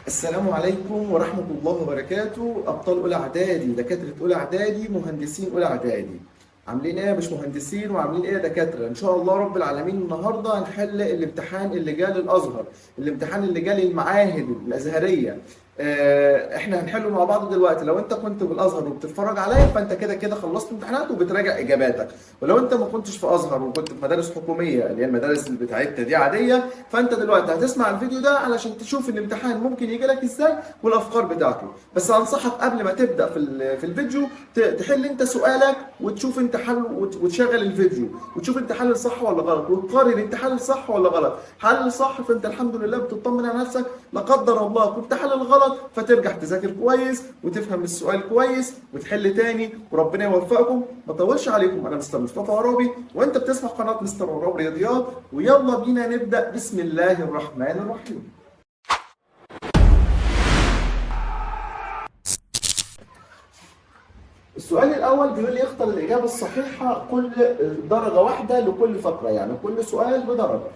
السلام عليكم ورحمة الله وبركاته. أبطال أولى إعدادي، دكاترة أولى إعدادي، مهندسين أولى إعدادي، عاملين إيه يا باشمهندسين وعاملين إيه يا دكاترة؟ إن شاء الله رب العالمين النهاردة هنحل الامتحان اللي جه للأزهر، الامتحان اللي جه للمعاهد الأزهرية. إحنا هنحله مع بعض دلوقتي. لو أنت كنت بالأزهر وبتتفرج عليا فأنت كده كده خلصت امتحانات وبتراجع إجاباتك، ولو أنت ما كنتش في أزهر وكنت في مدارس حكومية اللي هي المدارس اللي بتاعتنا دي عادية، فانت دلوقتي هتسمع الفيديو ده علشان تشوف الامتحان ممكن يجي لك ازاي والافكار بتاعته. بس انصحك قبل ما تبدا في الفيديو تحل انت سؤالك وتشوف انت حل وتشغل الفيديو وتشوف انت حل صح ولا غلط، وتقارن انت حل صح ولا غلط. حل صح فانت الحمد لله بتطمن على نفسك، لا قدر الله كنت حل الغلط فترجع تذاكر كويس وتفهم السؤال كويس وتحل تاني وربنا يوفقكم. ما اطولش عليكم، انا مستر مصطفى عرابي وانت بتسمع قناه مستر عرابي رياضيات، ويلا بينا نبدأ. بسم الله الرحمن الرحيم. السؤال الأول بيقول لي اختر الإجابة الصحيحة، كل درجة واحدة لكل فقرة، يعني كل سؤال بدرجة.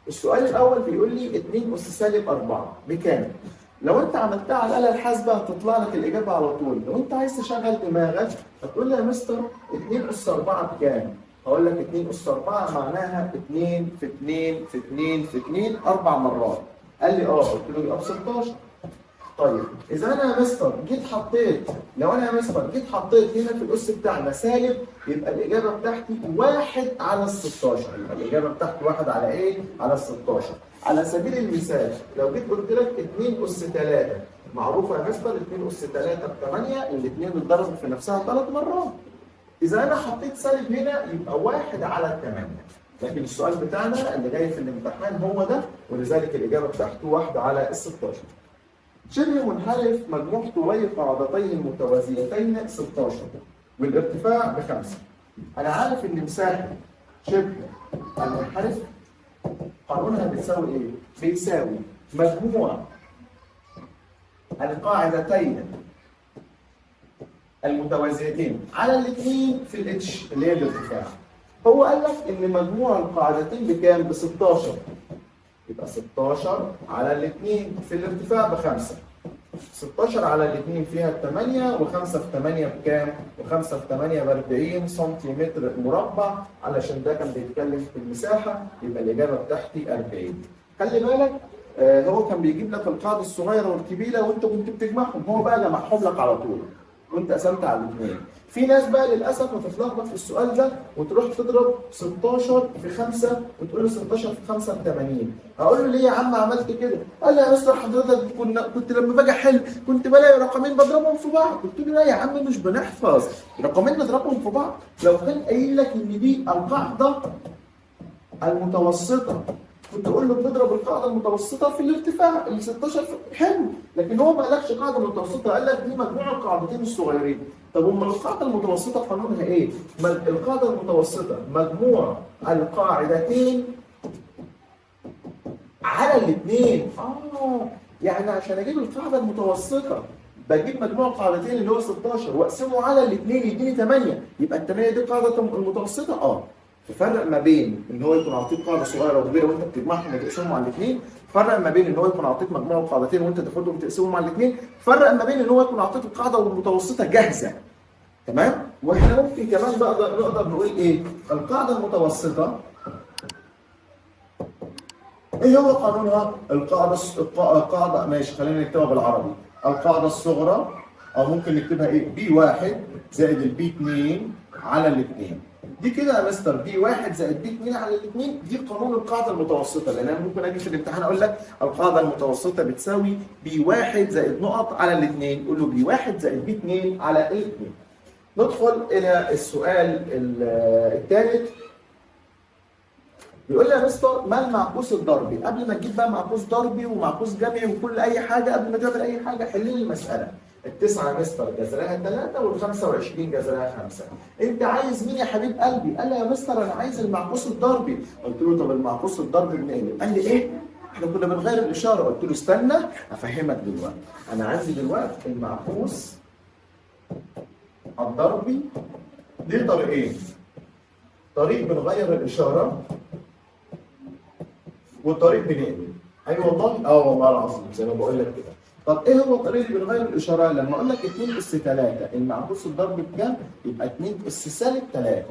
السؤال الأول بيقول لي 2 أس سالب 4 بكام؟ لو أنت عملتها على الآلة الحاسبة هتطلع لك الإجابة على طول. لو أنت عايز تشغل دماغك هتقول لي يا مستر 2 أس 4 بكام؟ هقول لك 2 أس 4 معناها 2 في 2 في 2 في 2 4 مرات. قال لي قلت له يبقى ب 16. طيب اذا انا يا مستر جيت حطيت، لو انا يا مستر جيت حطيت هنا في الاس بتاعنا سالب، يبقى الاجابه بتاعتي 1 على ال 16. يبقى الاجابه بتاعتي 1 على ايه؟ على ال 16. على سبيل المثال لو جيت قلت لك 2 اس 3، معروفه يا مستر 2 اس 3 ب 8، الاثنين اتضربوا في نفسها 3 مرات. إذا أنا حطيت سالب هنا يبقى 1 على 8. لكن السؤال بتاعنا اللي جاي في الامتحان هو ده، ولذلك الإجابة بتاعته 1 على ال 16. شبه منحرف مجموع طولي قاعدتين المتوازيتين 16 والارتفاع ب5. أنا عارف إن مساحة شبه المنحرف قانونها بتساوي إيه؟ بيساوي مجموع القاعدتين المتوازيتين على الاثنين في الاتش اللي هي الارتفاع. هو قال لك ان مجموع القاعدتين بكام؟ ب 16. يبقى 16 على الاثنين في الارتفاع ب5. 16 على الاثنين فيها 8، و5 في 8 بكام؟ و5 في 8 ب 40 سنتيمتر مربع، علشان ده كان بيتكلم في المساحه، يبقى الاجابه بتاعتي 40. خلي بالك هو كان بيجيب لك القاعده الصغيره والكبيره وانت كنت بتجمعهم، هو بقى جمعهم لك على طول وانت قسمت على الاثنين. في ناس بقى للاسف بتتلخبط في السؤال ده وتروح تضرب 16 في 5 وتقول له 16 في 5 ب 80. هقول له ليه يا عم عملت كده؟ قال لي يا مستر حضرتك كنت لما باجي احل كنت بلاقي رقمين بضربهم في بعض. قلت له لا يا عم مش بنحفظ رقمين نضربهم في بعض. لو كان قايل لك ان دي القاعده المتوسطه كنت اقول له بنضرب القاعده المتوسطه في الارتفاع ال 16 حلو، لكن هو ما قالكش قاعده متوسطه، قال لك دي مجموع القاعدتين الصغيرين. طب امال القاعده المتوسطه قانونها ايه؟ القاعده المتوسطه مجموع القاعدتين على الاثنين. يعني عشان اجيب القاعده المتوسطه بجيب مجموع القاعدتين اللي هو 16 واقسمه على الاثنين يديني 8، يبقى ال 8 دي قاعده المتوسطه. فرق ما بين ان هو يكون عطيك قاعده صغيره وكبيره وانت بتجمعهم وتقسمهم على الاثنين، فرق ما بين ان هو يكون عطيك مجموع القاعدتين وانت تاخدهم وتقسمهم على الاثنين، فرق ما بين ان هو يكون عطيك القاعده المتوسطه جاهزه. تمام؟ واحنا ممكن كمان نقدر نقول ايه؟ القاعده المتوسطه ايه هو قانونها؟ القاعده ماشي خلينا نكتبها بالعربي. القاعده الصغرى او ممكن نكتبها ايه؟ بي 1 زائد البي 2 على الاثنين. دي كده يا مستر بي 1 زائد بي 2 على الاثنين، دي قانون القاعده المتوسطه، لان انا ممكن اجي في الامتحان اقول لك القاعده المتوسطه بتساوي بي 1 زائد نقط على الاثنين، قول له بي 1 زائد بي 2 على الاثنين. ندخل الى السؤال الثالث. بيقول لي يا مستر ما المعكوس الضربي؟ قبل ما تجيب بقى معكوس ضربي ومعكوس جمعي وكل اي حاجه، قبل ما تعمل اي حاجه حل لي المساله. التسعه يا مستر جذرها 3 وال 25 جذرها 5. انت عايز مين يا حبيب قلبي؟ قال لي يا مستر انا عايز المعكوس الضربي. قلت له طب المعكوس الضربي بنقلب. قال لي ايه؟ احنا كنا بنغير الاشاره. قلت له استنى افهمك دلوقتي. انا عندي دلوقتي المعكوس الضربي ليه طريقين. طريق بنغير الاشاره والطريق بنقلب. ايوه والله؟ والله العظيم زي ما بقول لك كده. طب ايه هو الطريق اللي بنغير الاشاره؟ لما اقول لك 2 اس 3 المعكوس الضرب بكام؟ يبقى 2 اس سالب 3.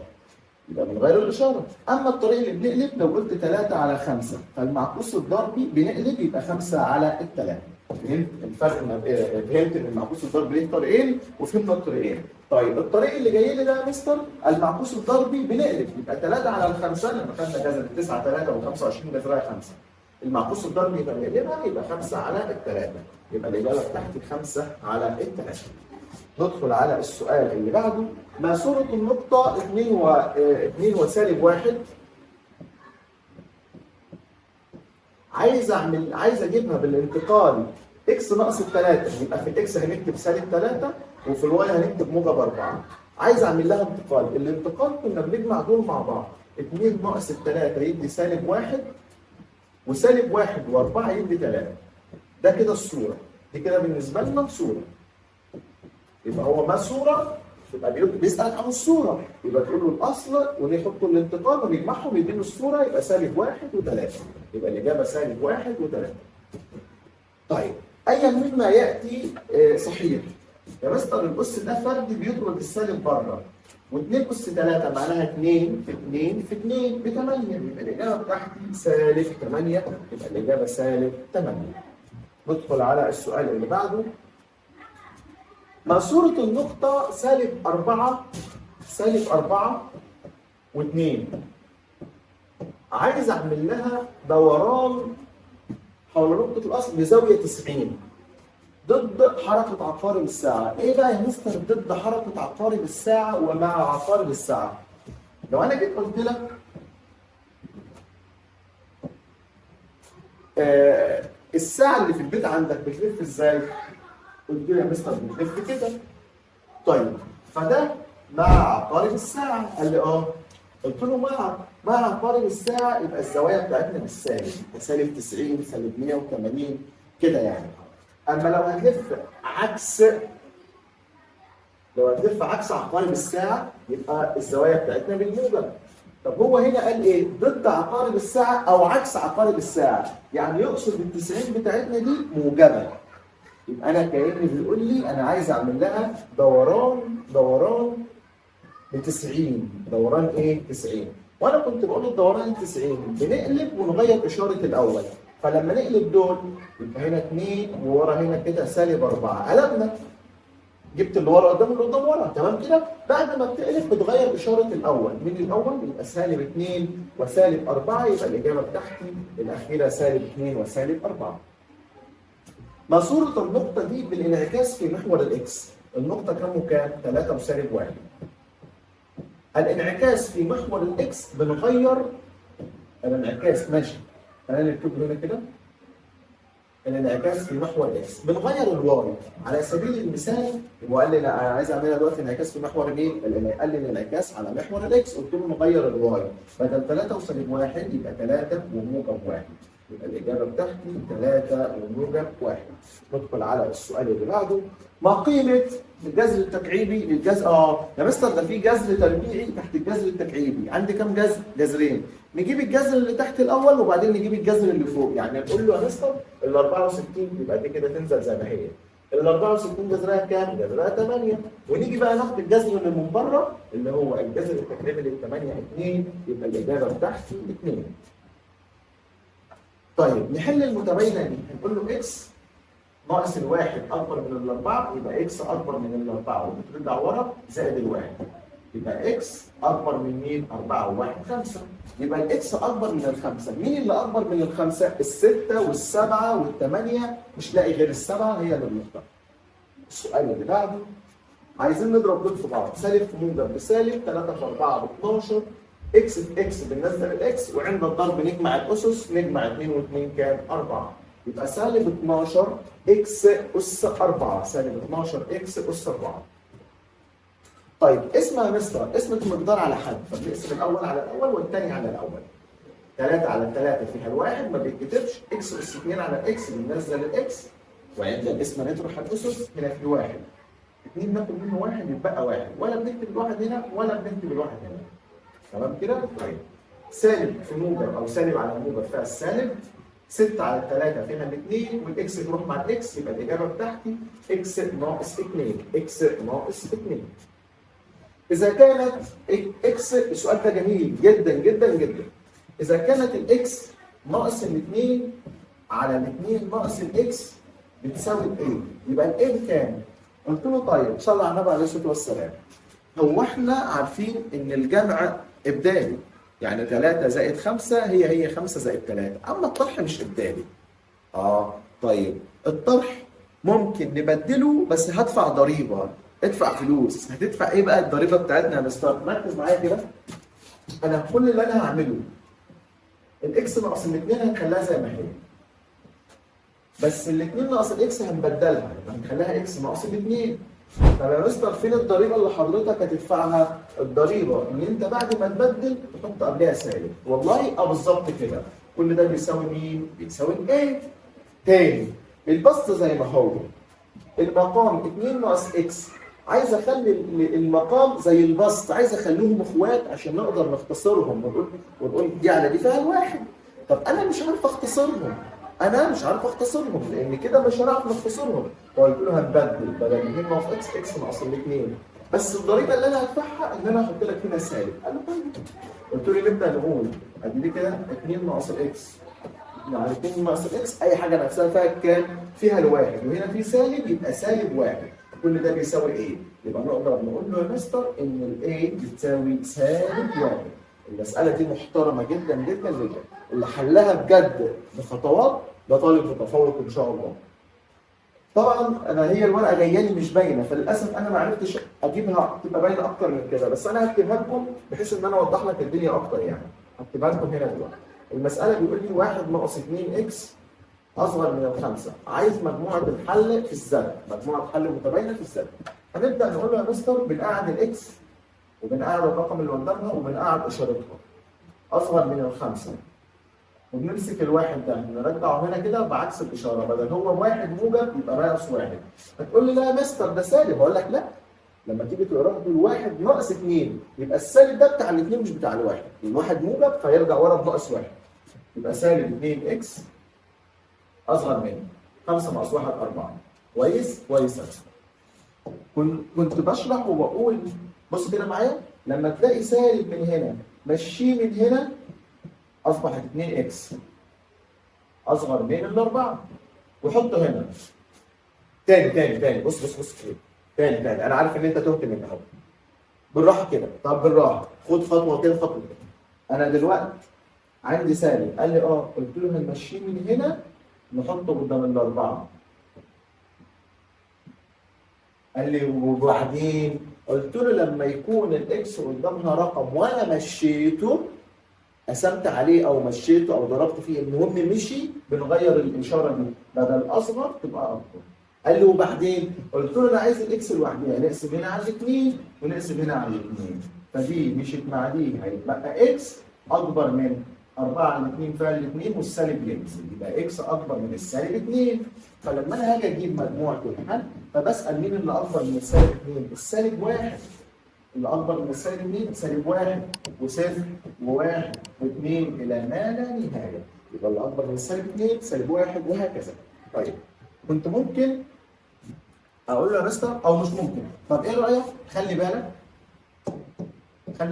يبقى بنغير الاشاره. اما الطريق اللي بنقلب لو قلت 3 على 5 فالمعكوس الضربي بنقلب يبقى 5 على الثلاثه. فهمت الفرق؟ فهمت ان المعكوس الضربي ليه طريقين وفهمنا الطريقين. طيب الطريق اللي جاي لي ده يا مستر المعكوس الضربي بنقلب يبقى 3 على الخمسه لما خدنا جذر 9 3 و25 جذرها 5. المعكوس الضربي يبقى بنقلبها يبقى 5 على الثلاثه. يبقى الاجابه بتاعتي 5 على الثلاثه. ندخل على السؤال اللي بعده. ما صورة النقطة 2 وسالب 1 عايز اجيبها بالانتقال اكس ناقص الثلاثة. يبقى في الاكس هنكتب سالب 3 وفي الواي هنكتب موجب 4. عايز اعمل لها انتقال. الانتقال كنا بنجمع دول مع بعض. 2 ناقص الثلاثة يدي سالب 1 وسالب 1 و4 يدي 3. ده كده الصورة. دي كده بالنسبة لنا صورة. يبقى هو ما صورة يبقى بيسألك عن الصورة. يبقى تقول له الأصل ونحط الانتقال ونجمعهم يديله الصورة يبقى سالب 1 و3. يبقى الإجابة سالب 1 و3. طيب أيا مما يأتي صحيح. يا مستر الأس ده فردي بيطرد السالب بره. و2 أس 3 معناها 2 في 2 في 2 ب 8. يبقى الإجابة بتاعتي سالب 8. يبقى الإجابة سالب 8. ندخل على السؤال اللي بعده. ما صورة النقطة سالب 4 و2 عايز أعمل لها دوران حول نقطة الأصل بزاوية 90 ضد حركة عقارب الساعة. إيه بقى يا مستر ضد حركة عقارب الساعة ومع عقارب الساعة؟ لو أنا جيت قلت لك الساعة اللي في البيت عندك بتلف إزاي؟ قلت له يا مستر بتلف كده. طيب فده مع عقارب الساعة. قال لي قلت له مع عقارب الساعة يبقى الزوايا بتاعتنا بالسالب. سالب 90 سالب 180 كده يعني. أما لو هتلف عكس عقارب الساعة يبقى الزوايا بتاعتنا بالموجب. طب هو هنا قال ايه؟ ضد عقارب الساعة أو عكس عقارب الساعة. يعني يقصد ال 90 بتاعتنا دي موجبة. يبقى أنا كأني بيقول لي أنا عايز أعمل لها دوران ب 90. دوران إيه؟ 90. وأنا كنت بقول له الدوران 90 بنقلب ونغير إشارة الأول. فلما نقلب دول يبقى هنا 2 وورا هنا كده سالب 4. قلبنا. جبت اللي ورا قدام واللي قدام ورا. تمام كده؟ بعد ما بتقلب بتغير إشارة الأول. من الأول يبقى سالب 2 وسالب 4. يبقى الإجابة بتاعتي الأخيرة سالب 2 وسالب 4. ما صورة النقطة دي بالانعكاس في محور الإكس؟ النقطة كام وكام؟ 3 وسالب 1. الانعكاس في محور الإكس بنغير الانعكاس ماشي. خلينا نكتبه هنا كده. الانعكاس في محور الإكس بنغير الواي. على سبيل المثال هو قال لي لا أنا عايز أعملها دلوقتي انعكاس في محور الإيه؟ قال لي الانعكاس على محور الإكس. قلت له نغير الواي. بدل 3 وسالب 1 يبقى 3 وموجب 1. يبقى الإجابة بتاعتي 3 وموجب 1. ندخل على السؤال اللي بعده. ما قيمة الجذر التكعيبي للجذر؟ يا مستر ده في جذر تربيعي تحت الجذر التكعيبي. عندي كام جذر؟ جذرين. نجيب الجذر اللي تحت الأول وبعدين نجيب الجذر اللي فوق. يعني نقول له يا مستر ال 64 يبقى دي كده تنزل زي ما هي. ال 64 جذرها كام؟ جذرها 8. ونيجي بقى ناخد الجذر اللي من بره اللي هو الجذر التكعيبي لل 8 2. يبقى الإجابة بتاعتي 2. طيب نحل المتباينه دي. هنقول له اكس ناقص الواحد اكبر من الاربعه يبقى اكس اكبر من الاربعه وبترجع ورا زائد الواحد. يبقى اكس اكبر من مين؟ 4 و1 5. يبقى الاكس اكبر من الخمسه. مين اللي اكبر من الخمسه؟ السته والسبعه والثمانيه. مش لاقي غير السبعه هي اللي بنختار. السؤال اللي بعده عايزين نضرب دول في بعض. سالب في موجب بسالب 3 في 4 ب 12. اكس في اكس بننزل الاكس وعند الضرب نجمع الاسس. نجمع 2 و2 كام؟ 4. يبقى سالب 12 اكس اس 4. سالب 12 اكس اس 4. طيب اسمها يا مستر اسمة مقدار على حد. فبنقسم الاول على الاول والثاني على الاول. 3 على 3 فيها الواحد ما بيتكتبش. اكس اس 2 على اكس بننزل الاكس وعند الاسم نطرح الاسس. هنا في واحد. 2 ناخد منه واحد يتبقى واحد. ولا بنكتب الواحد هنا ولا بنكتب الواحد هنا. تمام كده؟ طيب سالب في موجب او سالب على موجب فيها السالب. 6 على 3 فيها الاثنين، والاكس تروح مع الاكس، يبقى الاجابه بتاعتي اكس ناقص 2. اكس ناقص 2. اذا كانت اكس، السؤال ده جميل جدا جدا جدا. اذا كانت الاكس ناقص الاثنين على الاثنين ناقص الاكس بتساوي ايه؟ يبقى الايه بكام؟ قلت له طيب صلى على النبي عليه الصلاه والسلام. هو احنا عارفين ان الجمع ابدالي، يعني 3 زائد 5 هي 5 زائد 3، اما الطرح مش ابدالي. طيب الطرح ممكن نبدله، بس هدفع ضريبه، ادفع فلوس. هتدفع ايه بقى الضريبه بتاعتنا يا مستر؟ ركز معايا كده. انا كل اللي انا هعمله الاكس ناقص الاثنين هنخليها زي ما هي، بس الاثنين ناقص الاكس هنبدلها، هنخليها اكس ناقص الاثنين. طب يا مستر فين الضريبه اللي حضرتك هتدفعها؟ الضريبه ان انت بعد ما تبدل تحط قبلها سالب. والله بالظبط كده. كل ده بيساوي مين؟ بيساوي ايه؟ تاني البسط زي ما هو، المقام 2 ناقص اكس، عايز اخلي المقام زي البسط، عايز اخليهم اخوات عشان نقدر نختصرهم ونقول دي على دي فيها الواحد. طب انا مش عارف اختصرهم، لان كده مش هنعرف نختصرهم. فقلت له هنبدل بدل 2 ناقص اكس، اكس ناقص الاثنين، بس الضريبه اللي انا هدفعها ان انا احط لك هنا سالب. قال له طيب. قلت له نبدا نقول ادي دي كده 2 ناقص الاكس، يعني 2 ناقص الاكس اي حاجه نفسها فيها كام؟ فيها الواحد، وهنا في سالب يبقى سالب واحد. كل ده بيساوي ايه؟ يبقى نقدر نقول له يا مستر ان الايه بتساوي سالب واحد. المساله دي محترمه جدا جدا جدا، اللي حلها بجد بخطوات ده طالب متفوق ان شاء الله. طبعا انا هي الورقه جايه لي مش باينه، فللاسف انا ما عرفتش اجيبها تبقى باينه اكتر من كده، بس انا هكتبها لكم بحيث ان انا اوضح لك الدنيا اكتر يعني. هكتبها لكم هنا دلوقتي. المساله بيقول لي 1 ناقص 2 اكس اصغر من الخمسه، عايز مجموعه الحل في الزد، مجموعه حل متباينه في الزد. هنبدا نقول له يا مستر بنقعد الاكس وبنقعد الرقم اللي قدامها وبنقعد اشارتها اصغر من الخمسه، وبنمسك الواحد ده نرجعه هنا كده بعكس الاشاره، بدل هو واحد موجب يبقى ناقص واحد. هتقول لي لا يا مستر ده سالب، هقول لك لا، لما تيجي تقراها تقول 1 ناقص 2 يبقى السالب ده بتاع الاثنين مش بتاع الواحد، الواحد موجب فيرجع ورا بناقص واحد، يبقى سالب 2 اكس اصغر من 5 ناقص 1 4. كويس؟ كويس. كنت بشرح وبقول بص كده معايا، لما تلاقي سالب من هنا مشيه من هنا اصبحت 2 اكس اصغر من الاربعه، وحطه هنا. تاني بص تاني انا عارف ان انت تهت مني اهو. بالراحه كده، طب بالراحه خد خطوه كده خطوه كده. انا دلوقتي عندي سالب، قال لي قلت له هنمشيه من هنا نحطه قدام الاربعه. قال لي وبعدين قلت له لما يكون الاكس قدامها رقم وانا مشيته، قسمت عليه او مشيته او ضربت فيه، المهم مشي، بنغير الاشاره دي بدل اصغر تبقى اكبر. قال لي وبعدين قلت له انا عايز الاكس لوحدها، نقسم هنا على الاثنين ونقسم هنا على الاثنين، فدي مشيت مع دي هيبقى اكس اكبر من 4 على 2 فيها الاثنين والسالب ينزل، يبقى اكس اكبر من السالب 2. فلما انا هاجي اجيب مجموعه الحل فبسال مين اللي اكبر من السالب 2؟ السالب 1. اللي اكبر من السالب 2 سالب 1 وصفر و1 و2 الى ما لا نهايه، يبقى اللي اكبر من السالب 2 سالب 1 وهكذا. طيب كنت ممكن اقول له يا مستر او مش ممكن، طب ايه رايك؟ خلي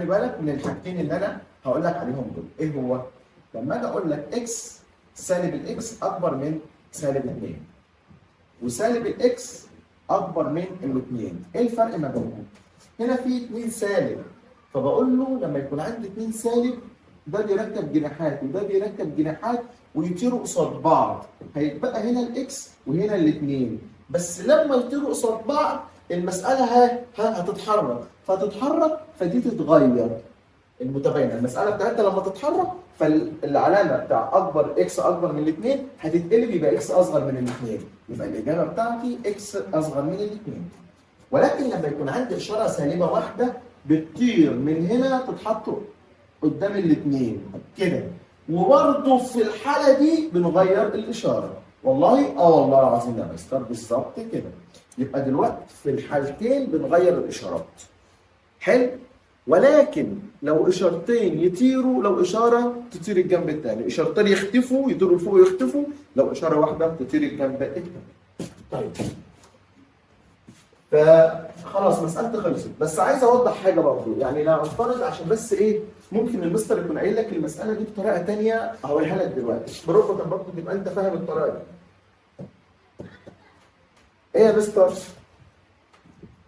بالك من الحاجتين اللي انا هقول لك عليهم دول. ايه هو؟ لما اجي اقول لك اكس سالب الاكس اكبر من سالب 2 وسالب الاكس اكبر من الاثنين، ايه الفرق ما بينهم؟ هنا في 2 سالب، فبقول له لما يكون عندي 2 سالب ده بيركب جناحات وده بيركب جناحات ويطيروا قصاد بعض، هيتبقى هنا الاكس وهنا الاثنين، بس لما يطيروا قصاد بعض المساله هتتحرك، فتتحرك فدي تتغير المتباينه، المساله بتاعتها لما تتحرك فالعلامه بتاع اكبر اكس اكبر من الاثنين هتتقلب، يبقى اكس اصغر من الاثنين، يبقى الاجابه بتاعتي اكس اصغر من الاثنين. ولكن لما يكون عندي اشاره سالبه واحده بتطير من هنا تتحط قدام الاثنين كده، وبرضه في الحاله دي بنغير الاشاره. والله والله العظيم يا مستر بالظبط كده. يبقى دلوقتي في الحالتين بنغير الاشارات. حلو؟ ولكن لو اشارتين يطيروا، لو اشاره تطير الجنب الثاني، اشارتين يختفوا يطيروا لفوق ويختفوا، لو اشاره واحده تطير الجنب الثاني. طيب فخلاص مسألتي خلصت، بس عايز اوضح حاجه برضه، يعني لا افترض عشان بس ايه، ممكن المستر يكون قايل لك المساله دي بطريقه ثانيه هقولها لك دلوقتي، برغم برضه تبقى انت فاهم الطريقه دي. ايه يا مستر؟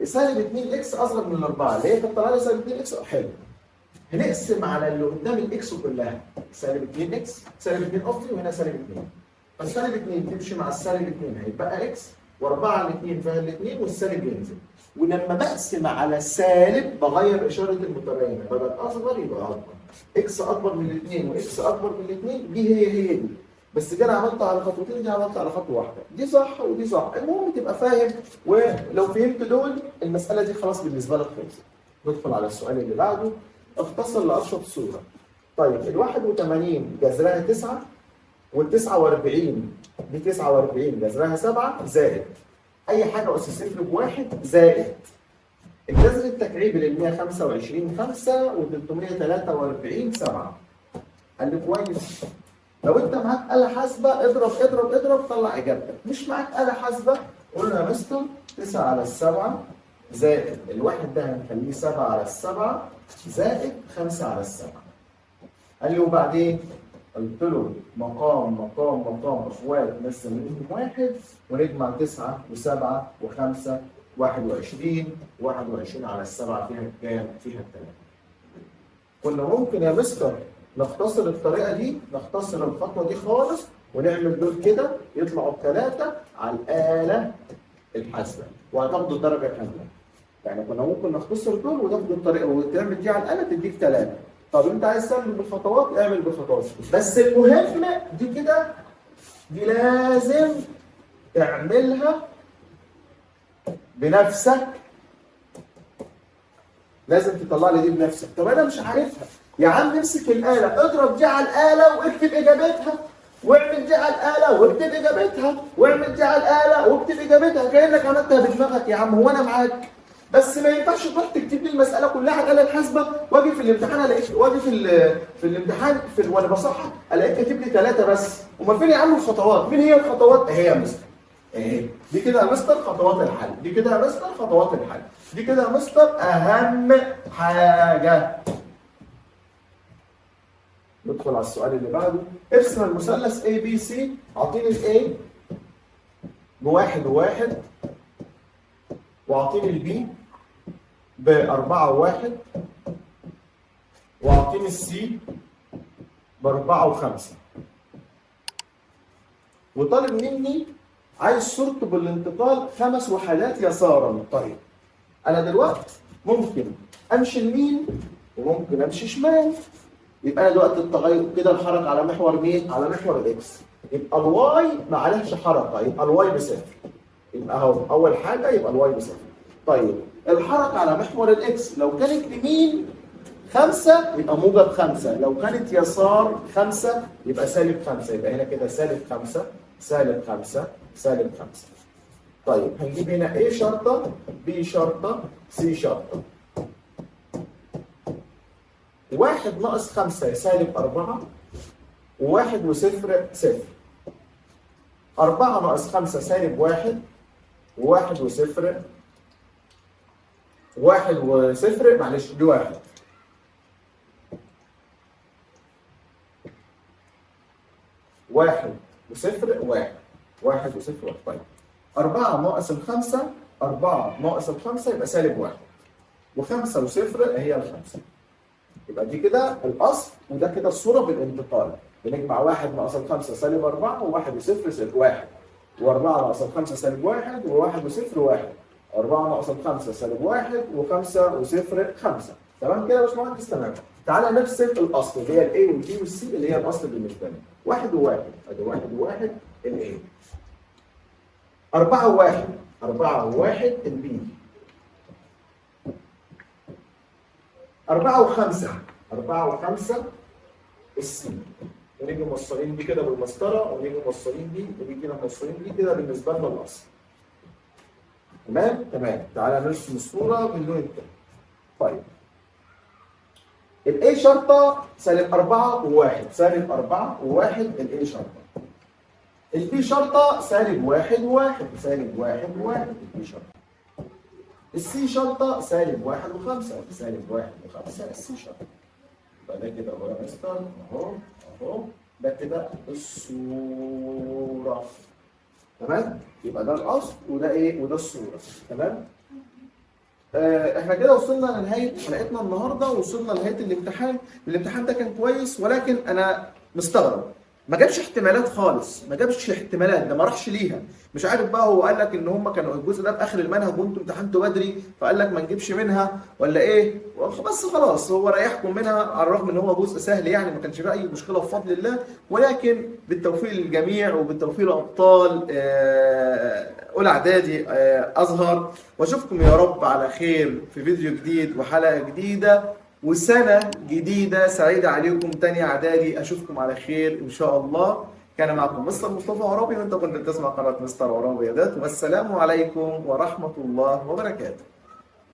سالب 2 اكس اصغر من 4 اللي هي كانت طالعه لي سالب 2 اكس، حلو. هنقسم على اللي قدام الاكس كلها، سالب 2 اكس، سالب 2 قصدي، وهنا سالب 2. فالسالب 2 تمشي مع السالب 2 هيبقى اكس، و4 على 2 فيها الاثنين والسالب ينزل. ولما بقسم على السالب بغير اشاره المتباينه، بدل اصغر يبقى اكبر. اكس اكبر من الاثنين واكس اكبر من الاثنين، دي هي دي. بس كده عملت على خطوتين، دي عملت على خطوه واحده، دي صح ودي صح. المهم تبقى فاهم، ولو فهمت دول المساله دي خلاص بالنسبه لك خلصت. ندخل على السؤال اللي بعده. اختصر لابسط صوره. طيب ال 81 جذرها 9 وال 49 دي 49 جذرها 7 زائد اي حاجه اس صفر بواحد زائد الجذر التكعيبي لل 125 5 و 343 7. قال لي كويس. لو انت معاك آلة حاسبة اضرب اضرب اضرب طلع اجابتك، مش معاك آلة حاسبة قول له يا مستر 9 على 7 زائد الواحد ده هنخليه 7 على 7 زائد 5 على 7. قال لي وبعدين؟ قلت له مقام مقام مقام اخوات نقسم منهم واحد ونجمع 9 و7 و5 21 21 على 7 فيها كام؟ فيها 3. كنا ممكن يا مستر نختصر الطريقه دي، نختصر الخطوه دي خالص ونعمل دول كده يطلعوا ب3 على الآلة الحاسبة وهتاخدوا الدرجه كامله. يعني كنا ممكن نختصر دول وتاخدوا الطريقه وتعمل دي على الآلة تديك 3. طب انت عايز تعمل بالخطوات اعمل بالخطوات، بس المهم دي كده دي لازم تعملها بنفسك، لازم تطلع لي دي بنفسك. طب انا مش عارفها يا عم، امسك الآلة اضرب دي على الآلة واكتب اجابتها، واعمل دي على الآلة واكتب اجابتها، واعمل دي على الآلة واكتب اجابتها، كأنك عملتها بدماغك يا عم. هو انا معاك؟ بس ما ينفعش تروح تكتب لي المسألة كلها على الآلة الحاسبة واجي في الامتحان الاقيك، واجي في الامتحان وانا بصحح الاقيك كاتب لي 3 بس. امال فين يا عم الخطوات؟ مين هي الخطوات؟ اهي يا مستر، اهي دي كده يا مستر خطوات الحل، دي كده يا مستر خطوات الحل، دي كده يا مستر اهم حاجة. ندخل على السؤال اللي بعده. ارسم المثلث ABC، اعطيني ال A بواحد وواحد، واعطيني ال B بأربعة وواحد، واعطيني ال C بأربعة وخمسة. وطالب مني عايز صورته بالانتقال 5 وحدات يسارا. طيب انا دلوقتي ممكن امشي يمين وممكن امشي شمال، يبقى انا دلوقتي التغير كده الحركه على محور مين؟ على محور الاكس. يبقى الواي ما عليهش حركه، يبقى الواي بصفر. يبقى اهو اول حاجه يبقى الواي بصفر. طيب الحركه على محور الاكس لو كانت يمين 5 يبقى موجب 5، لو كانت يسار 5 يبقى سالب 5. يبقى هنا كده سالب 5 سالب 5 سالب 5. طيب هنجيب هنا A شرطه B شرطه C شرطه. 1 ناقص 5 سالب 4 و1 وصفر صفر. 4 ناقص 5 سالب 1 و1 وصفر 1 وصفر، معلش دي 1. 1 وصفر 1 1 وصفر 1. طيب 4 ناقص 5 4 ناقص 5 يبقى سالب 1 و5 وصفر هي ال5. يبقى دي كده الاصل وده كده الصوره بالانتقال. بنجمع 1 ناقص 5 سالب 4 و1 وصفر سالب 1 و4 ناقص 5 سالب 1 و1 وصفر 1 4 ناقص 5 سالب 1 و5 وصفر 5. تمام كده يا باشمهندس؟ تمام. تعالى نرسم الاصل اللي هي الاي والبي والسي اللي هي الاصل بالنسبه لنا. 1 و1 ادي 1 و1 الاي. 4 و1 4 و1 البي. 4 و5 4 و5 السي. ونيجي موصلين دي كده بالمسطره ونيجي موصلين دي ونيجي موصلين دي كده بالنسبه لنا الاصل. تمام؟ تمام. تعالى نرسم الصوره باللون التاني. طيب الاي شرطه سالب 4 و1 سالب 4 و1 الاي شرطه. البي شرطه سالب 1 و1 سالب 1 و1 البي شرطه. السي شرطه سالب 1 و5 سالب 1 و5 السي شرطه. يبقى ده كده اهو يا مستر اهو اهو ده كده الصوره. تمام؟ يبقى ده الاصل وده ايه؟ وده الصوره. تمام؟ احنا كده وصلنا لنهايه حلقتنا النهارده ووصلنا لنهايه الامتحان. الامتحان ده كان كويس ولكن انا مستغرب ما جابش احتمالات خالص، ما جابش احتمالات، ده ما راحش ليها. مش عارف بقى هو قال لك ان هم كانوا الجزء ده في اخر المنهج وانتم امتحنتوا بدري فقال لك ما نجيبش منها ولا ايه؟ بس خلاص هو ريحكم منها على الرغم ان هو جزء سهل يعني ما كانش فيه اي مشكله بفضل الله، ولكن بالتوفيق للجميع وبالتوفيق لابطال اولى اعدادي ازهر. واشوفكم يا رب على خير في فيديو جديد وحلقه جديده وسنة جديدة سعيدة عليكم تاني إعدادي. أشوفكم على خير إن شاء الله. كان معكم مستر مصطفى عرابي وأنت كنت بتسمع قناة مستر عرابي والسلام عليكم ورحمة الله وبركاته.